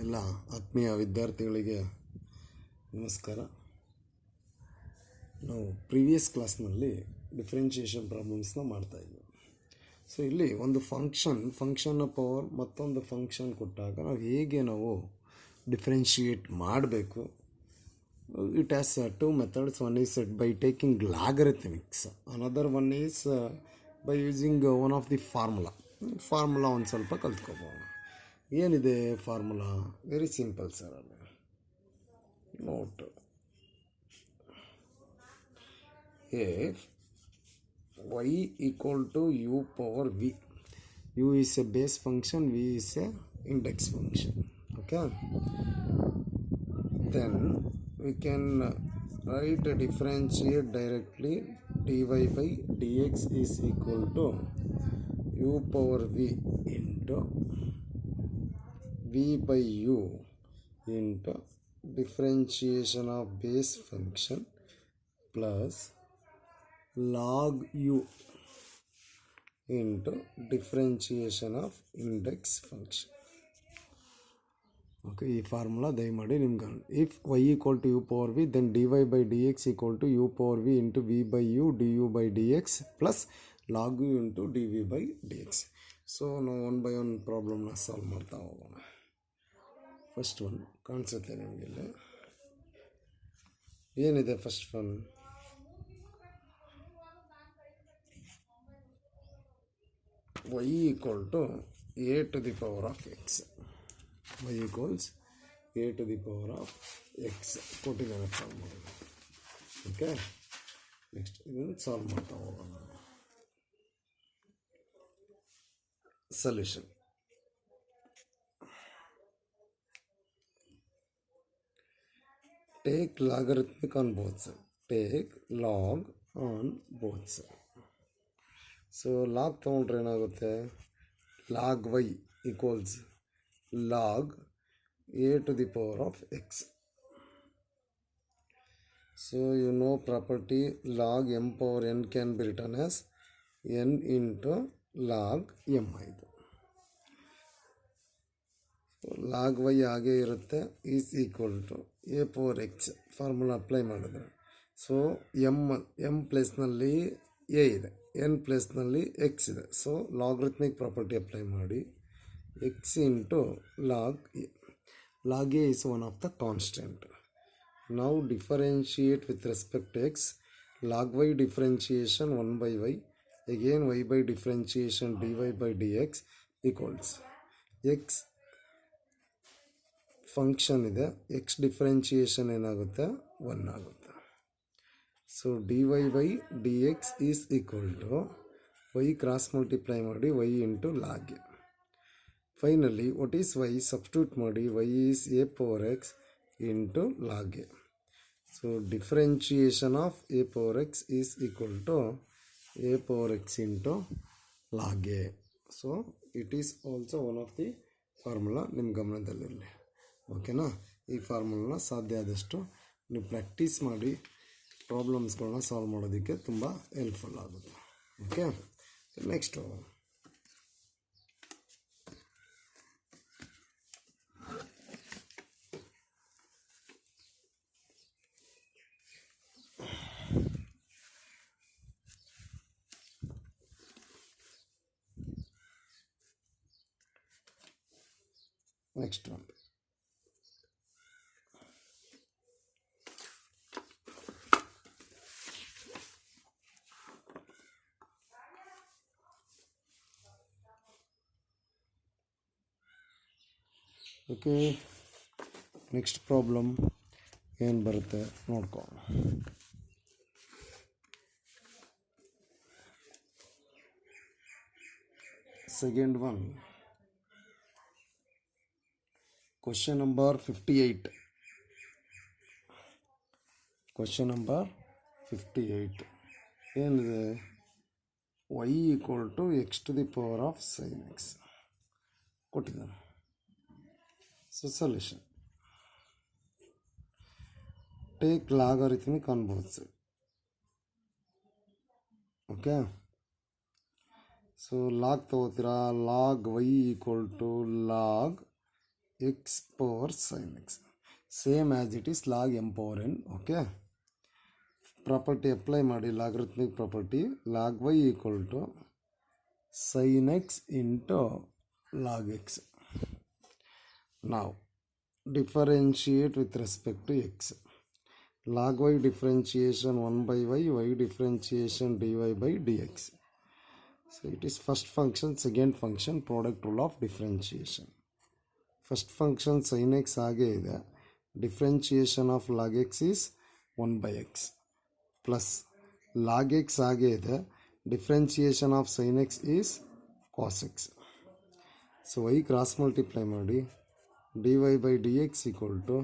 ಎಲ್ಲ ಆತ್ಮೀಯ ವಿದ್ಯಾರ್ಥಿಗಳಿಗೆ ನಮಸ್ಕಾರ. ನಾವು ಪ್ರೀವಿಯಸ್ ಕ್ಲಾಸ್ನಲ್ಲಿ ಡಿಫ್ರೆನ್ಷಿಯೇಷನ್ ಪ್ರಾಬ್ಲಮ್ಸ್ನ ಮಾಡ್ತಾಯಿದ್ವಿ. ಸೊ ಇಲ್ಲಿ ಒಂದು ಫಂಕ್ಷನ್ನ ಪವರ್ ಮತ್ತೊಂದು ಫಂಕ್ಷನ್ ಕೊಟ್ಟಾಗ ನಾವು ಡಿಫ್ರೆನ್ಷಿಯೇಟ್ ಮಾಡಬೇಕು. It has two methods. One is by taking logarithmics, another one is by using one of the formula ಒಂದು ಸ್ವಲ್ಪ ಕಲ್ತ್ಕೋಬೋಣ. ಏನಿದೆ ಫಾರ್ಮುಲಾ? Very simple sir. ಅಲ್ಲಿ note if y equal to u power v, u is a base function, v is a index function, okay, then we can write a differentiate directly. dy by dx is equal to u power v into v by u into differentiation of base function plus log u into differentiation of index function. Okay, ಈ formula ದಯಮಾಡಿ ನಿಮ್ಗೆ. If y equal to u power v, then dy by d x equal to u power v into v by u d u by d x plus log u into d v by d x. So ನಾವು one by one ಪ್ರಾಬ್ಲಮ್ನ solve ಮಾಡ್ತಾ ಹೋಗೋಣ. First one ಕಾಣಿಸುತ್ತೆ ನಿಮಗಿಲ್ಲಿ. ಏನಿದೆ first one? y equal to a to the power of x. y equals a to the power of x ಕೊಟ್ಟಿದ್ದಾನೆ solve ಮಾಡೋದು. Okay, next ಇದನ್ನು ಸಾಲ್ವ್ ಮಾಡ್ತಾ ಹೋಗೋಣ. Solution: take logarithmic on both sides. Take log on both sides. So log ತೊಗೊಂಡ್ರೆ ಏನಾಗುತ್ತೆ? Log y equals log a to the power of x. So you know property log m power n can be return as n into log m. ಆಯಿತು. Log y ಹಾಗೇ ಇರುತ್ತೆ, is equal to a power x. Formula apply ಮಾಡಿದ್ರೆ so m ಪ್ಲೇಸ್ನಲ್ಲಿ a ಇದೆ, n ಪ್ಲೇಸ್ನಲ್ಲಿ x ಇದೆ. So logarithmic property apply ಮಾಡಿ x into log a. Log a is one of the constant. ನಾವು differentiate with respect to x. Log y differentiation 1 by y, again y by differentiation dy by d x equals x function ಇದೆ, x differentiation ಏನಾಗುತ್ತೆ? 1 ಆಗುತ್ತೆ. So dy by d x is equal to y cross multiply ಮಾಡಿ y into log a. Finally what is y? Substitute ಮಾಡಿ y is a power x into log a. So differentiation of a power x is equal to a power x into log a. So it is also one of the formula. ನಿಮ್ಮ ಗಮನದಲ್ಲಿರಲಿ. ಓಕೆನಾ? ಈ ಫಾರ್ಮುಲಾನ ಸಾಧ್ಯ ಆದಷ್ಟು ನೀವು practice ಮಾಡಿ ಪ್ರಾಬ್ಲಮ್ಸ್ಗಳನ್ನ solve ಮಾಡೋದಕ್ಕೆ ತುಂಬ ಹೆಲ್ಪ್ಫುಲ್ ಆಗುತ್ತೆ. Okay, next next one. Okay, next problem ಏನು ಬರುತ್ತೆ ನೋಡ್ಕೊಳ್ಳೋಣ. Second one, question number 58. Question number 58 ಏನಿದೆ? y equal to x to the power of sine x ಕೊಟ್ಟಿದ್ದಾನೆ. So solution: take logarithmic on both side. Okay, so log ತಗೋತೀರಾ. Log y equal to log x power sin x, same as it is log m power n. Okay, property apply ಮಾಡಿ, logarithmic property, log y equal to sin x into log x. Now differentiate with respect to x. Log y differentiation 1 by y differentiation dy by dx. So it is first function, second function, product rule of differentiation. First function sin x ಆಗೆ ಇದೆ, differentiation of log x is 1 by x, plus log x ಆಗೆ ಇದೆ, differentiation of sin x is cos x. So y cross multiply ಮಾಡಿ, dy by dx equal to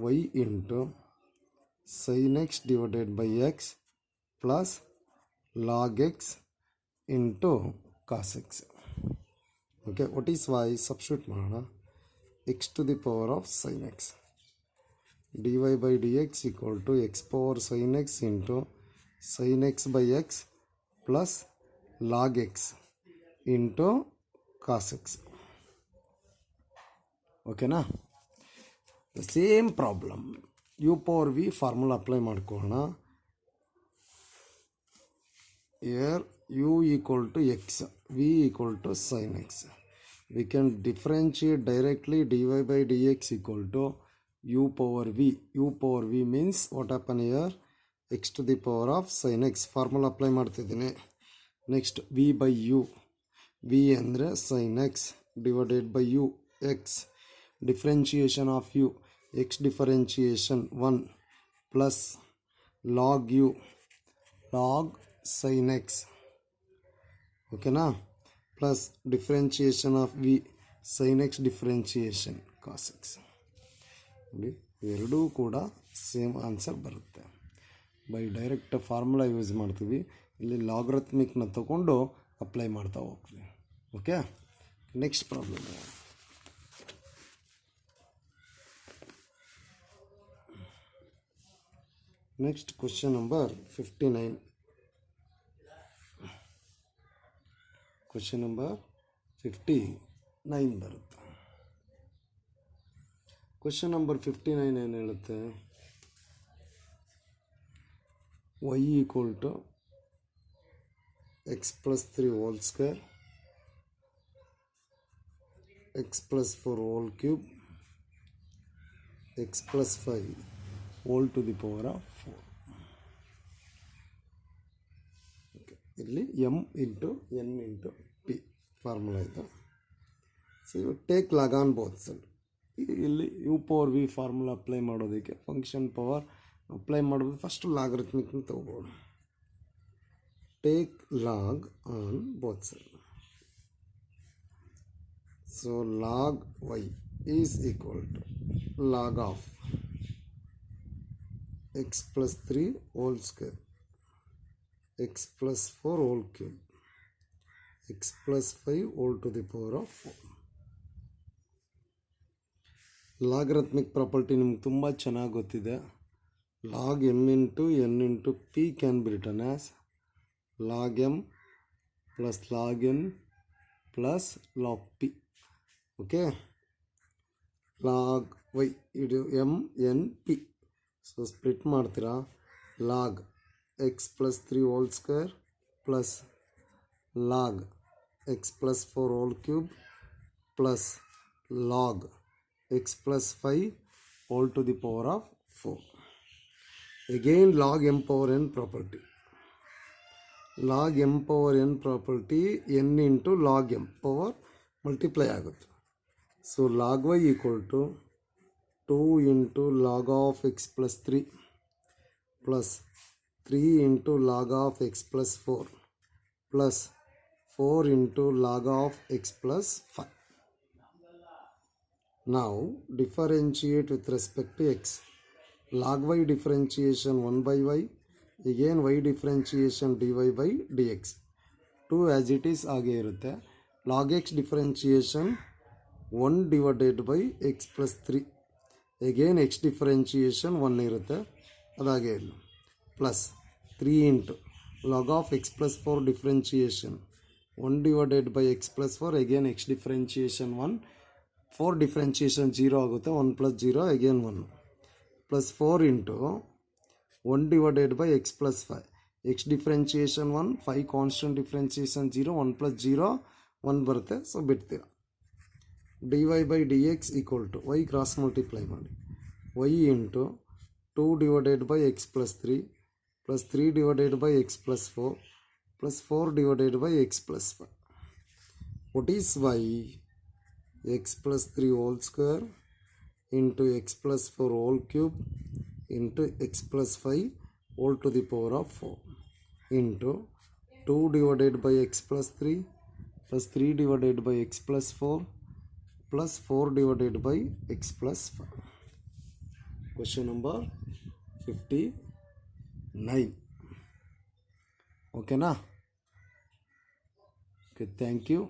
y into sin x divided by x plus log x into cos x. Okay, what is y? Substitute ಮಾಡೋಣ, x to the power of sin x, dy by dx equal to x power sin x into sin x by x plus log x into cos x. Okay na? The same problem, u power v formula apply ಮಾಡ್ಕೊಳ್ಳೋಣ. Here u equal to x, v equal to sin x. We can differentiate directly, dy by dx equal to u power v. U power v means what happen here? X to the power of sin x. Formula apply ಮಾಡ್ತಿದ್ದೀನಿ. Next v by u. v ಅಂದರೆ sin x divided by u, x. Differentiation of u, x differentiation 1 plus log u, log sin x. Okay na? Plus differentiation of v, sin x differentiation cos x. ಎರಡೂ ಕೂಡ same answer ಬರುತ್ತೆ. By direct formula use ಮಾಡ್ತೀವಿ, ಇಲ್ಲಿ ಲಾಗ್ರಥಮಿಕ್ನ ತಗೊಂಡು apply ಮಾಡ್ತಾ ಹೋಗ್ತೀವಿ. Okay, next problem. Next question number 59. Question number 59 ಬರುತ್ತೆ. Question number 59 ಏನು ಹೇಳುತ್ತೆ? y equal to x plus 3 whole square, x plus 4 whole cube, x plus 5 whole to the power of 4. Okay. ಇಲ್ಲಿ m into n into p formula ಇದು. So you take log on both side. ಇಲ್ಲಿ u power v formula apply ಮಾಡೋದಕ್ಕೆ function power apply ಮಾಡೋದು first ಲಾಗರಿಥಮಿಕ್ನ ತಗೋಬೋಣ. Take log on both side. So log y is equal to log of x plus 3 whole square, x plus 4 whole cube, x plus 5 whole to the power of 4. Logarithmic property ನಿಮ್ಗೆ ತುಂಬ ಚೆನ್ನಾಗಿ ಗೊತ್ತಿದೆ. Log m into n into p can be return as log m plus log n plus log p. Okay, log y ಇದು m n p. So split ಮಾಡ್ತೀರಾ, log x plus 3 whole square plus log x plus 4 whole cube plus log x plus 5 whole to the power of 4. Again log m power n property. Log m power n property n into log m power multiply ಆಗುತ್ತೆ. So log y equal to 2 into log of x plus 3 plus 3 into log of x plus 4 plus 4 into log of x plus 5. Now differentiate with respect to x. Log y differentiation 1 by y, again y differentiation dy by dx. 2 as it is ಆಗೆ ಇರುತ್ತೆ. log x differentiation 1 divided by x plus 3, again x differentiation 1 ಇರುತ್ತೆ, ಅದಾಗೆ ಇಲ್ಲ. plus 3 into log of x plus 4 differentiation 1 divided by x plus 4, again x differentiation 1 4 differentiation 0 ಆಗುತ್ತೆ. 1 + 0 again 1 plus 4 into 1 divided by x plus 5. X differentiation 1, 5 constant differentiation 0, 1 + 0 1 ಬರುತ್ತೆ. So ಬಿಡ್ತೀರ. dy by d x equal to y cross multiply ಮಾಡಿ y into 2 divided by x plus 3 plus 3 divided by x plus 4 plus 4 divided by x plus 5. What is y? x plus 3 whole square into x plus 4 whole cube into x plus 5 whole to the power of 4 into 2 divided by x plus 3 plus 3 divided by x plus 4 plus 4 divided by x plus 5. Question number 59. Okay na? Okay, thank you.